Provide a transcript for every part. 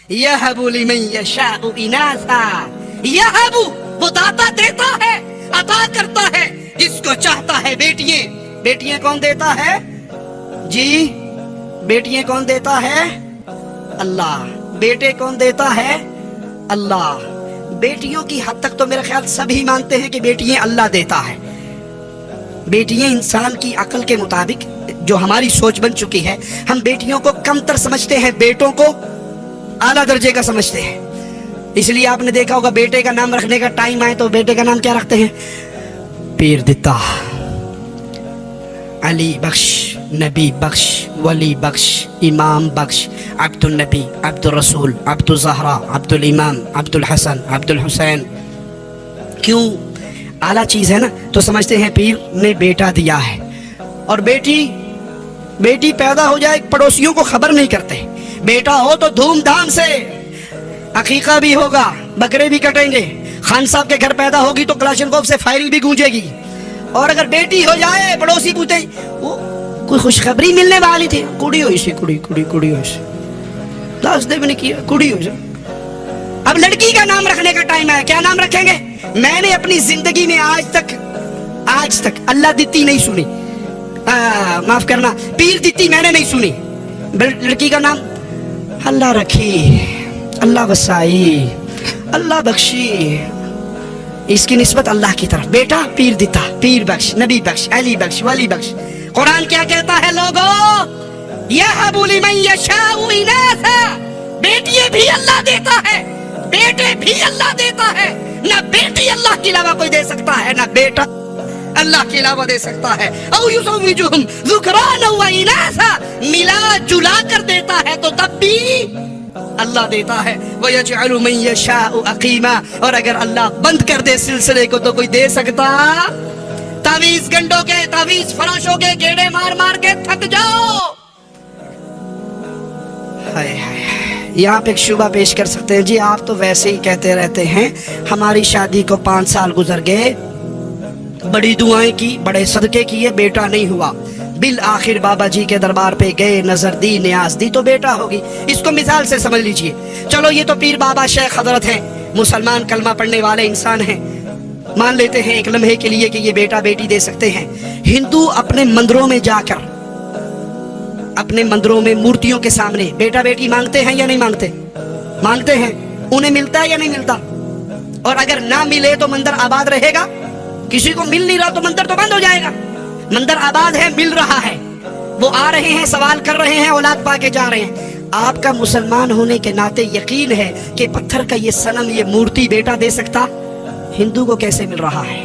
यहबु लिमन यशाउ इनासा, यहबु वो दाता देता है, अता करता है जिसको चाहता है बेटियां। बेटियां कौन देता है जी? बेटियां कौन देता है? अल्लाह। बेटे कौन देता है? अल्लाह। बेटियों की हद तक तो मेरा ख्याल सभी मानते हैं कि बेटियां अल्लाह देता है। बेटियां इंसान की अकल के मुताबिक जो हमारी सोच बन चुकी है, हम बेटियों को कमतर समझते हैं, बेटों को आला दर्जे का समझते हैं। इसलिए आपने देखा होगा बेटे का नाम रखने का टाइम आए तो बेटे का नाम क्या रखते हैं? पीर दिता, अली बख्श, नबी बख्श, वली बख्श, इमाम बख्श, अब्दुल नबी, अब्दुल रसूल, अब्दुल ज़हरा, अब्दुल इमाम, अब्दुल हसन, अब्दुल हुसैन। क्यों? आला चीज है ना, तो समझते हैं पीर ने बेटा दिया है। और बेटी पैदा हो जाए पड़ोसियों को खबर नहीं करते। बेटा हो तो धूमधाम से अकीका भी होगा, बकरे भी कटेंगे, खान साहब के घर पैदा होगी तो कलाशनकोव से फायरिंग भी गूंजेगी। और अगर बेटी हो जाए पड़ोसी पूछते वो कोई खुशखबरी मिलने वाली थी, कुड़ी हो इसे, कुड़ी हो इसे, लास्ट डे मैंने किया कुड़ी हो इसे। अब लड़की का नाम रखने का टाइम है, क्या नाम रखेंगे? मैंने अपनी जिंदगी में आज तक अल्लाह दित्ती नहीं सुनी, माफ करना, पीर दित्ती मैंने नहीं सुनी। लड़की का नाम अल्लाह रखी, अल्लाह वसाई, अल्लाह बख्शी, इसकी निस्बत अल्लाह की तरफ। बेटा पीर दिता, पीर बख्श, नबी बख्श, अली बख्श, वली बख्श। कुरान क्या कहता है लोगों? यहबु लिमन यशाउ इनासा, बेटियां भी अल्लाह देता है, बेटे भी अल्लाह देता है। ना बेटी अल्लाह के अलावा कोई दे सकता है, ना बेटा अल्लाह के अलावा दे सकता है। औ युज़व्विजुहुम ज़ुकरान व इनासा, मिला जुला कर देता है तो तब भी अल्लाह देता है। व यजअलु मन यशाउ अकीमा, और अगर अल्लाह बंद कर दे सिलसिले को तो कोई दे सकता? तावीज़ गंडों के, तावीज़ फरोशों के गेड़े मार मार के थक जाओ। हाय हाय, यहाँ पे एक शुबा पेश कर सकते हैं जी, आप तो वैसे ही कहते रहते हैं हमारी शादी को 5 साल गुजर गए, बड़ी दुआएं की, बड़े सदके किए, बेटा नहीं हुआ। बिल आखिर बाबा जी के दरबार पे गए, नजर दी, न्याज दी तो बेटा होगी। इसको मिसाल से समझ लीजिए। चलो ये तो पीर बाबा शेख हजरत हैं, मुसलमान कलमा पढ़ने वाले इंसान हैं, मान लेते हैं एक लम्हे के लिए कि ये बेटा बेटी दे सकते हैं। हिंदू अपने मंदिरों में जाकर, अपने मंदिरों में मूर्तियों के सामने बेटा बेटी मांगते हैं या नहीं मांगते? मांगते हैं। उन्हें मिलता है या नहीं मिलता? और अगर ना मिले तो मंदिर आबाद रहेगा? किसी को मिल नहीं रहा तो मंदिर तो बंद हो जाएगा। मंदिर आबाद है, मिल रहा है, वो आ रहे हैं, सवाल कर रहे हैं, औलाद पाके जा रहे हैं। आपका मुसलमान होने के नाते यकीन है कि पत्थर का ये सनम, ये मूर्ति बेटा दे सकता? हिंदू को कैसे मिल रहा है?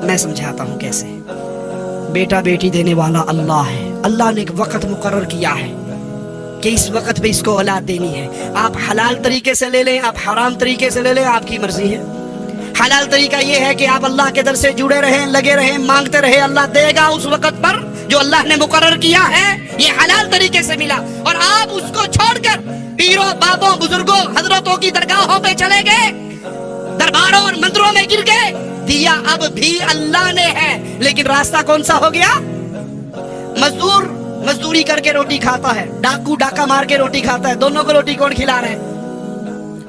मैं समझाता हूं कैसे। बेटा बेटी देने वाला अल्लाह है। अल्लाह ने एक वक्त मुकर्रर किया है कि इस वक्त पे इसको औलाद देनी है। आप हलाल तरीके से ले लें, आप हराम तरीके से ले लें, आपकी मर्जी है। हलाल तरीका ये है कि आप अल्लाह के दर से जुड़े रहें, लगे रहें, मांगते रहे, अल्लाह देगा उस वक्त पर जो अल्लाह ने मुकर्रर किया है। ये हलाल तरीके से मिला। और आप उसको छोड़कर पीरों, बाबों, बुजुर्गों, हजरतों की दरगाहों पे चले गए, दरबारों और मंदिरों में गिर गए। दिया अब भी अल्लाह ने है, लेकिन रास्ता कौन सा हो गया? मजदूर मजदूरी करके रोटी खाता है, डाकू डाका मार के रोटी खाता है। दोनों को रोटी कौन खिला रहा है?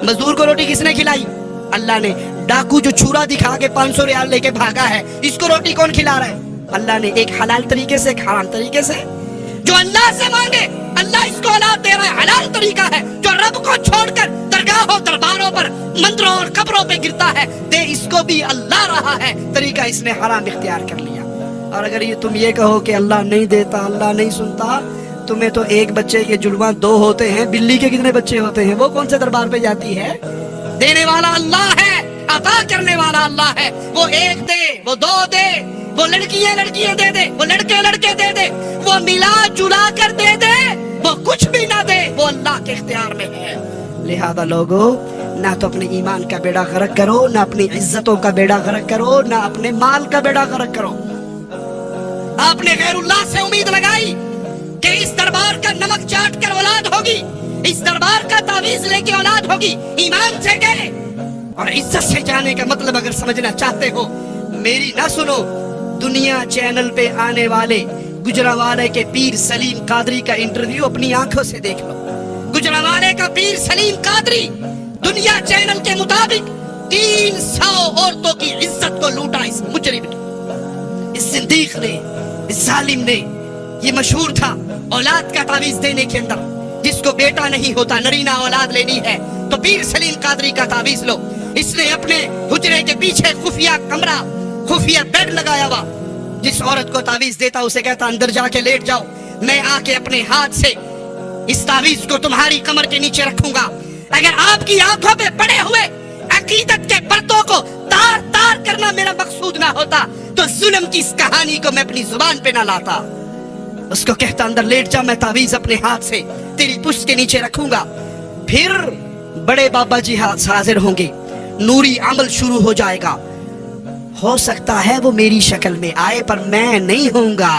मजदूर को रोटी किसने खिलाई? अल्लाह ने। डाकू जो छुरा दिखा के 500 रियाल लेके भागा है, इसको रोटी कौन खिला रहा है? अल्लाह ने। एक हलाल तरीके से, एक हराम तरीके से। जो अल्लाह से मांगे अल्लाह इसको औलाद दे रहा है, हलाल तरीका है। जो रब को छोड़कर दरगाहों, दरबारों पर, मंदिरों और कब्रों पे गिरता है, दे इसको भी अल्लाह रहा है, तरीका इसने हराम इख्तियार कर लिया। और अगर ये तुम ये कहो कि अल्लाह नहीं देता, अल्लाह नहीं सुनता, तुम्हें तो एक बच्चे के जुड़वा 2 होते हैं, बिल्ली के कितने बच्चे होते हैं? वो कौन से दरबार पे जाती है? देने वाला अल्लाह है, अता करने वाला अल्लाह है। वो 1 दे, वो 2 दे, वो लड़कियां दे दे, वो लड़के दे दे, वो मिला जुला कर दे दे, वो कुछ भी ना दे, वो अल्लाह के इख्तियार में है। लिहाजा लोगों, ना तो अपने ईमान का बेड़ा गर्क करो, ना अपनी इज्जतों का बेड़ा गर्क करो, ना अपने माल का बेड़ा गर्क करो। आपने गैरुल्लाह से उम्मीद लगाई कि इस दरबार का नमक चाट कर औलाद होगी, इस दरबार का तावीज लेके औलाद होगी। ईमान से गए और इज्जत से जाने का मतलब अगर समझना चाहते हो, मेरी ना सुनो, दुनिया चैनल पे आने वाले गुजरावाले के पीर सलीम कादरी का इंटरव्यू अपनी आंखों से देख लो। गुजरावाले का पीर सलीम कादरी दुनिया चैनल के मुताबिक 300 औरतों की इज्जत को लूटा इस मुजरिम ने, इस जिंदीक ने, इस जालिम ने। ये मशहूर था औलाद का तावीज देने के अंदर, जिसको बेटा नहीं होता, नरीना औलाद लेनी है तो पीर सलीम कादरी का तावीज लो। इसने अपने हुजरे के पीछे खुफिया कमरा, खुफिया बेड लगाया हुआ। जिस औरत को तावीज देता उसे कहता अंदर जाके लेट जाओ, मैं आके अपने हाथ से इस तावीज को तुम्हारी कमर के नीचे रखूंगा। अगर आपकी आंखों पे पड़े हुए अकीदत के पर्दों को तार तार करना मेरा मकसूद ना होता तो जुल्म की इस कहानी को मैं अपनी जुबान पे ना लाता। उसको कहता अंदर लेट जा, मैं तावीज अपने हाथ से तेरी पुश्त के नीचे रखूंगा। फिर बड़े बाबा जी हाजिर होंगे, नूरी अमल शुरू हो जाएगा। हो सकता है वो मेरी शक्ल में आए पर मैं नहीं होऊंगा,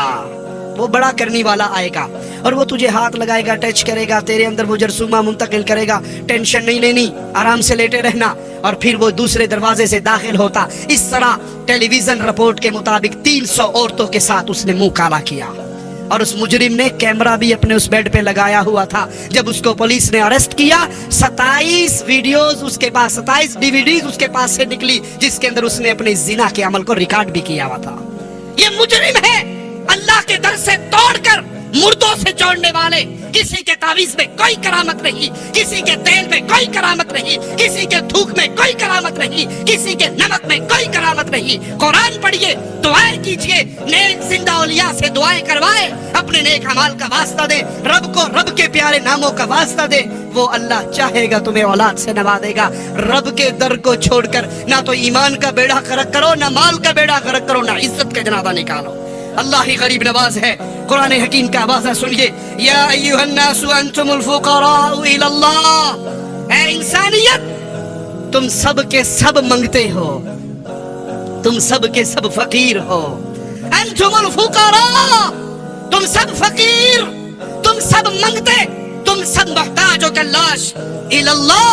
वो बड़ा करने वाला आएगा और वो तुझे हाथ लगाएगा, टच करेगा, तेरे अंदर वो जरसूमा मुंतकिल करेगा। टेंशन नहीं लेनी, आराम से लेटे रहना। और फिर वो दूसरे दरवाजे से दाखिल होता। इस तरह टेलीविजन रिपोर्ट के मुताबिक 300 औरतों के साथ उसने मुंह काला किया। और उस मुजरिम ने कैमरा भी अपने उस बेड पे लगाया हुआ था। जब उसको पुलिस ने अरेस्ट किया, 27 वीडियोस उसके पास, 27 डीवीडीज उसके पास से निकली, जिसके अंदर उसने अपने जिना के अमल को रिकॉर्ड भी किया हुआ था। ये मुजरिम है, अल्लाह के दर से तोड़कर मुर्दों से जोड़ने वाले। किसी के तावीज में कोई करामत नहीं, किसी के तेल में कोई करामत नहीं, किसी के थूक में कोई करामत नहीं, किसी के नमक में कोई करामत नहीं। कुरान पढ़िए, दुआएं कीजिए, नेक जिंदा औलिया से दुआएं करवाए, अपने नेक अमाल का वास्ता दे, रब को रब के प्यारे नामों का वास्ता दे। वो अल्लाह चाहेगा तुम्हें औलाद से नवाजेगा। रब के दर को छोड़कर ना तो ईमान का बेड़ा गर्क करो, ना माल का बेड़ा गर्क करो, ना इज्जत का जनाजा निकालो। अल्लाह ही गरीब नवाज है। कुरान हकीम का आवाज़ सुनिए, या अय्युहन्नासु अंतुमुल फुक़राउ इलल्लाह। ऐ इंसानियत, तुम सब के सब मंगते हो, तुम सब के सब फकीर हो। अंतुमुल फुक़रा, तुम सब फकीर, तुम सब मंगते, तुम सब मोहताज हो कल्लाश इलल्लाह,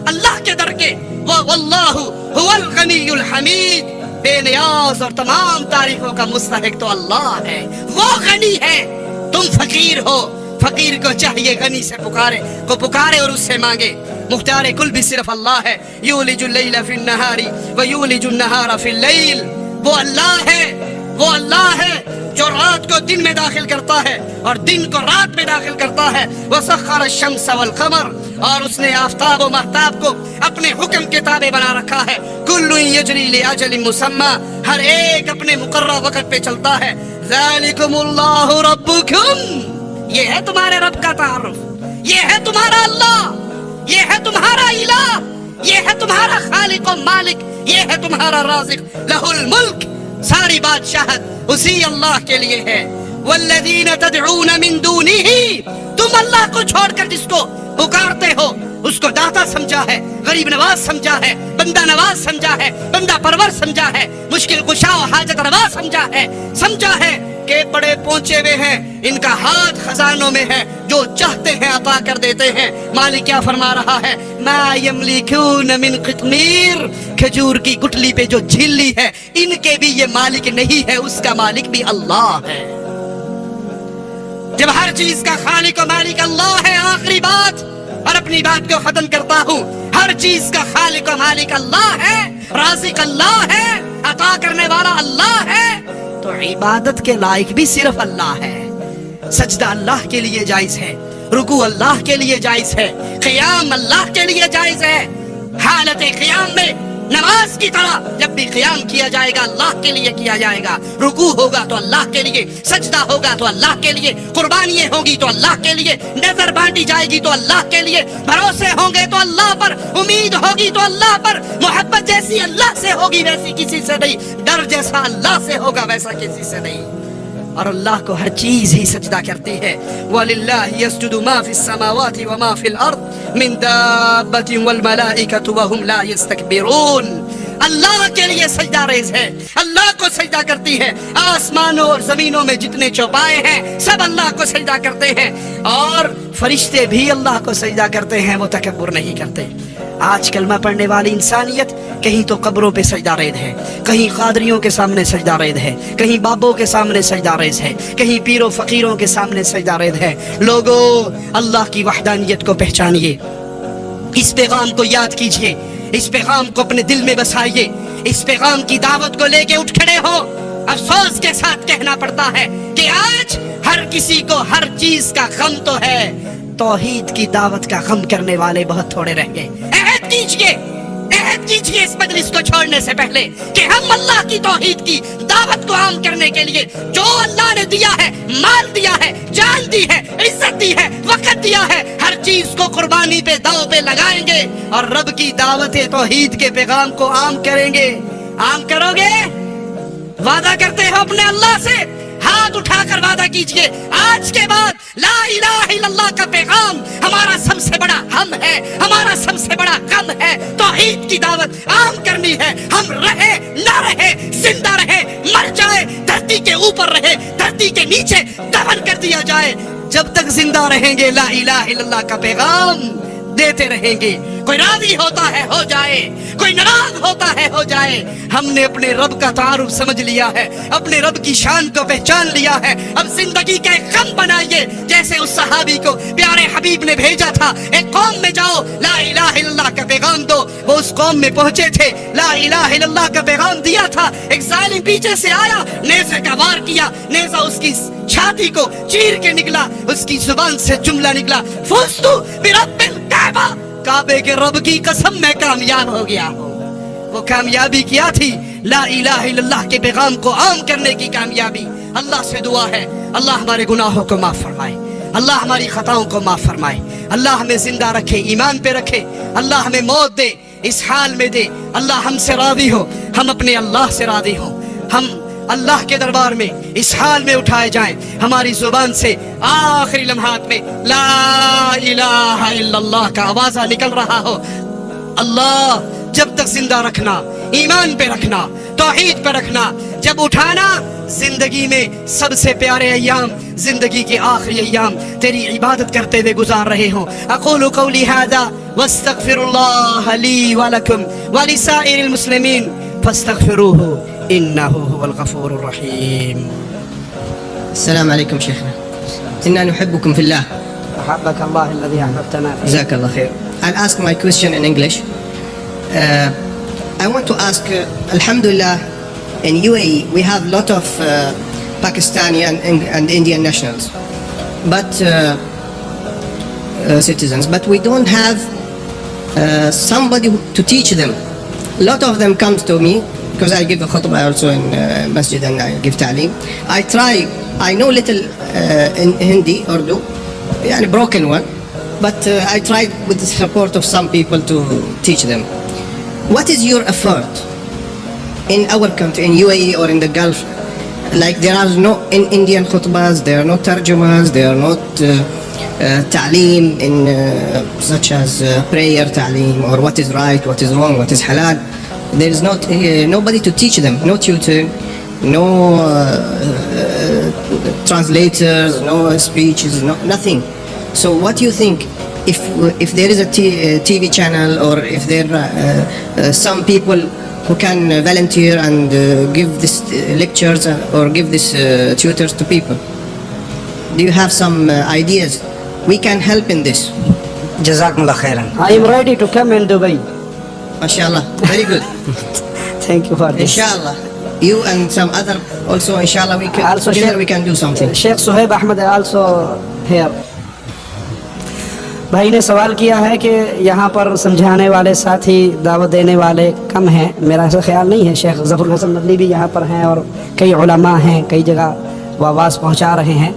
अल्लाह के दर के। वल्लाहु हुवल गनियुल हमीद, बेनियाज और तमाम तारीफों का मुस्तहिक तो अल्लाह है, वो गनी है, तुम फकीर हो। फकीर को चाहिए गनी से पुकारे और उससे मांगे। मुख्तार कुल भी सिर्फ अल्लाह है। यूलिजुल लैला फिन नहारी व यूलिजुन नहारा फिल लैल, वो अल्लाह है, वो अल्लाह है जो रात को दिन में दाखिल करता है और दिन को रात में दाखिल करता है। वसख्खर अश-शम्स वल क़मर, और उसने आफताब और महताब को अपने हुक्म के ताबे बना रखा है। कुल्लुन यजरी li अजलिन मुसम्मा, हर एक अपने मुकर्रर वक्त पे चलता है। ज़ालिकुमुल्लाहु रब्बुकुम, ये है तुम्हारे रब का तारुफ, ये है तुम्हारा अल्लाह, ये है तुम्हारा इलाह, ये है तुम्हारा खालिक और मालिक, ये है तुम्हारा राज़िक। लहुल मुल्क, सारी बादशाहत उसी अल्लाह के लिए है। वल्लज़ीना तदऊन मिन दूनिही, तुम अल्लाह को छोड़कर जिसको पुकारते हो उसको दाता समझा है, गरीब नवाज समझा है, बंदा नवाज समझा है, बंदा परवर समझा है, मुश्किल कुशा और हाजत रवा समझा है कि बड़े पहुंचे हुए हैं, इनका हाथ खजानों में है, जो चाहते हैं अता कर देते हैं। मालिक क्या फरमा रहा है, मा यमलिकून मिन क़ित्मीर, खजूर की गुठली पे जो झिल्ली है, इनके भी ये मालिक नहीं है, उसका मालिक भी अल्लाह है। जब हर चीज का खालिक और मालिक अल्लाह है, आखिरी बात और अपनी बात को खत्म करता हूँ, हर चीज का खालिक और मालिक अल्लाह है, राज़िक अल्लाह है, अता करने वाला अल्लाह है, तो इबादत के लायक भी सिर्फ अल्लाह है। सजदा अल्लाह के लिए जायज है, रुकू अल्लाह के लिए जायज है, क़ियाम अल्लाह के लिए जायज है। हालत क़ियाम में नमाज की तरह जब भी क़ियाम किया जाएगा अल्लाह के लिए किया जाएगा, रुकू होगा तो अल्लाह के लिए, सजदा होगा तो अल्लाह के लिए, कुर्बानियाँ होगी तो अल्लाह के लिए, नजर बांटी जाएगी तो अल्लाह के लिए, भरोसे होंगे तो अल्लाह पर, उम्मीद होगी तो अल्लाह पर, मोहब्बत जैसी अल्लाह से होगी वैसी किसी से नहीं, डर जैसा अल्लाह से होगा वैसा किसी से नहीं। और अल्लाह को हर चीज ही सजदा करती है। वलिल्लाहि यस्जुदु मा फिस समावाति व मा फिल अर्द मिन दाब्बतिन वल मलाइकतु व हुम ला यस्तकबिरून। अल्लाह के लिए सजदा रेज है, अल्लाह को सजदा करती है। आसमानों और जमीनों में जितने चौपाए हैं सब अल्लाह को सजदा करते हैं, और फरिश्ते भी अल्लाह को सजदा करते हैं, वो तकब्बुर नहीं करते। آج کلمہ پڑھنے والی انسانیت کہیں تو قبروں پہ سجدہ ریز ہے، کہیں قادریوں کے سامنے سجدہ ریز ہے، کہیں بابوں کے سامنے سجدہ ریز ہے، کہیں پیروں فقیروں کے سامنے سجدہ ریز ہے۔ لوگو اللہ کی وحدانیت کو پہچانیے، اس پیغام کو یاد کیجئے، اس پیغام کو اپنے دل میں بسائیے، اس پیغام کی دعوت کو لے کے اٹھ کھڑے ہو۔ افسوس کے ساتھ کہنا پڑتا ہے کہ آج ہر کسی کو ہر چیز کا غم تو ہے، توحید کی دعوت کا غم کرنے والے بہت تھوڑے رہ گئے۔ عہد کیجئے اس مجلس کو چھوڑنے سے پہلے کہ ہم اللہ کی توحید کی دعوت کو عام کرنے کے لیے جو اللہ نے دیا ہے، مال دیا ہے، جان دی ہے، عزت دی ہے، وقت دیا ہے، ہر چیز کو قربانی پہ داؤ پہ لگائیں گے اور رب کی دعوت توحید کے پیغام کو عام کریں گے۔ عام کرو گے؟ وعدہ کرتے ہو اپنے اللہ سے؟ ہاتھ اٹھا کر وعدہ کیجئے آج کے بعد لا الہ الا اللہ کا پیغام ہمارا سب سے بڑا ہم ہے، ہمارا سب سے بڑا غم ہے، توحید کی دعوت عام کرنی ہے۔ ہم رہے نہ رہے، زندہ رہے مر جائے، دھرتی کے اوپر رہے دھرتی کے نیچے دفن کر دیا جائے، جب تک زندہ رہیں گے لا الہ الا اللہ کا پیغام دیتے رہیں گے۔ کوئی راضی ہوتا ہے ہو جائے، کوئی ناراض ہوتا ہے ہو جائے، ہم نے اپنے رب کا تعارف سمجھ لیا ہے، اپنے رب کی شان کو پہچان لیا ہے۔ اب زندگی کا ایک غم بنائیے، جیسے اس صحابی کو پیارے حبیب نے بھیجا تھا، ایک قوم میں جاؤ لا الہ الا اللہ کا پیغام دو۔ وہ اس قوم میں پہنچے تھے، لا الہ الا اللہ کا پیغام دیا تھا، ایک ظالم پیچھے سے آیا، نیزے کا وار کیا، نیزہ اس کی چھاتی کو چیر کے نکلا، اس کی زبان سے جملہ نکلا، فزتو برب الکعبہ، کعبے کے رب کی قسم میں کامیاب ہو گیا ہوں۔ وہ کامیابی کیا تھی؟ لا الہ الا اللہ کے پیغام کو عام کرنے کی کامیابی۔ اللہ سے دعا ہے اللہ ہمارے گناہوں کو معاف فرمائے، اللہ ہماری خطاؤں کو معاف فرمائے، اللہ ہمیں زندہ رکھے، ایمان پہ رکھے، اللہ ہمیں موت دے اس حال میں دے، اللہ ہم سے راضی ہو، ہم اپنے اللہ سے راضی ہوں، ہم اللہ کے دربار میں اس حال میں اٹھائے جائیں، ہماری زبان سے آخری لمحات میں لا الہ الا اللہ کا آوازہ نکل رہا ہو۔ اللہ جب تک زندہ رکھنا، ایمان پہ رکھنا، توحید پہ رکھنا، جب اٹھانا زندگی میں سب سے پیارے ایام، زندگی کے آخری ایام تیری عبادت کرتے ہوئے گزار رہے ہوں۔ اقول قولی ھذا واستغفر اللہ لی ولکم ولسائر المسلمین فاستغفروه انه هو الغفور الرحیم۔ السلام علیکم شیخنا، انا نحبکم فی اللہ۔ احبک اللہ الذی احببتنا فیہ۔ جزاک اللہ خیر۔ I'll ask my question in English. I want to ask, alhamdulillah, in UAE we have a lot of Pakistani and Indian nationals, but citizens, but we don't have somebody to teach them. A lot of them comes to me because I give a khutbah also in masjid and I give ta'lim. I know little in Hindi, Urdu, yani broken one, but I tried with the support of some people to teach them. What is your effort in our country, in UAE or in the Gulf? Like there are no in Indian khutbahs, there are no tarjumas, there are not ta'lim in such as prayer ta'lim or what is right, what is wrong, what is halal. There is not nobody to teach them, no tutor, no translators, no speeches, nothing. So what do you think? If there is a TV channel or if there are some people who can volunteer and give this lectures or give this tutors to people, do you have some ideas? We can help in this. Jazakumullah khairan. I am ready to come in Dubai. MashaAllah, very good. Thank you for this. Inshallah, you and some other also, inshallah, we can Also together Sheikh- we can do something. Sheikh Suhaib Ahmed also here. بھائی نے سوال کیا ہے کہ یہاں پر سمجھانے والے ساتھی، دعوت دینے والے کم ہیں، میرا ایسا خیال نہیں ہے۔ شیخ ظفر الحسن مدنی بھی یہاں پر ہیں اور کئی علماء ہیں، کئی جگہ وہ آواز پہنچا رہے ہیں۔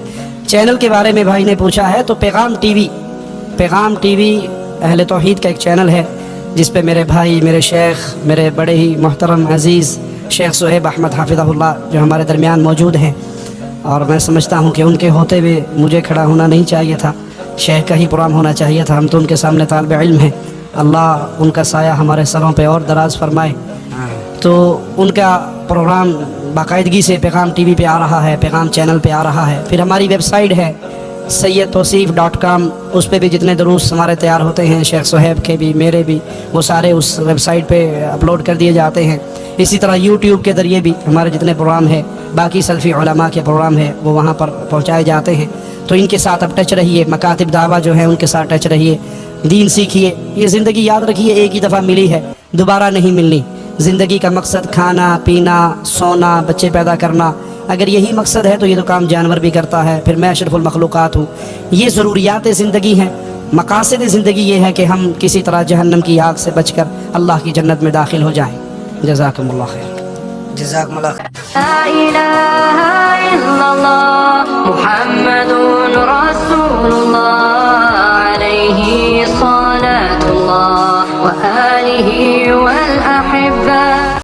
چینل کے بارے میں بھائی نے پوچھا ہے تو پیغام ٹی وی اہل توحید کا ایک چینل ہے جس پہ میرے بھائی، میرے شیخ، میرے بڑے ہی محترم عزیز شیخ صہیب احمد حافظہ اللہ جو ہمارے درمیان موجود ہیں، اور میں سمجھتا ہوں کہ ان کے ہوتے ہوئے مجھے کھڑا ہونا نہیں چاہیے تھا، شیخ کا ہی پروگرام ہونا چاہیے تھا۔ ہم تو ان کے سامنے طالب علم ہیں، اللہ ان کا سایہ ہمارے سروں پہ اور دراز فرمائے۔ تو ان کا پروگرام باقاعدگی سے پیغام ٹی وی پہ آ رہا ہے، پیغام چینل پہ آ رہا ہے، پھر ہماری ویب سائٹ ہے sayyedtawseef.com, اس پہ بھی جتنے دروس ہمارے تیار ہوتے ہیں، شیخ صہیب کے بھی میرے بھی، وہ سارے اس ویب سائٹ پہ اپلوڈ کر دیے جاتے ہیں. اسی طرح یوٹیوب کے ذریعے بھی ہمارے جتنے پروگرام ہیں، باقی سلفی علماء کے پروگرام ہیں، وہ وہاں پر پہنچائے جاتے ہیں. تو ان کے ساتھ اب ٹچ رہیے، مکاتب دعویٰ جو ہیں ان کے ساتھ ٹچ رہیے، دین سیکھیے. یہ زندگی یاد رکھیے ایک ہی دفعہ ملی ہے، دوبارہ نہیں ملنی. زندگی کا مقصد کھانا پینا سونا بچے پیدا کرنا، اگر یہی مقصد ہے تو یہ تو کام جانور بھی کرتا ہے. پھر میں اشرف المخلوقات ہوں. یہ ضروریات زندگی ہیں. مقاصد زندگی یہ ہے کہ ہم کسی طرح جہنم کی آگ سے بچ کر اللہ کی جنت میں داخل ہو جائیں. جزاکم اللہ خیر. جزاکم اللہ خیر. لا إله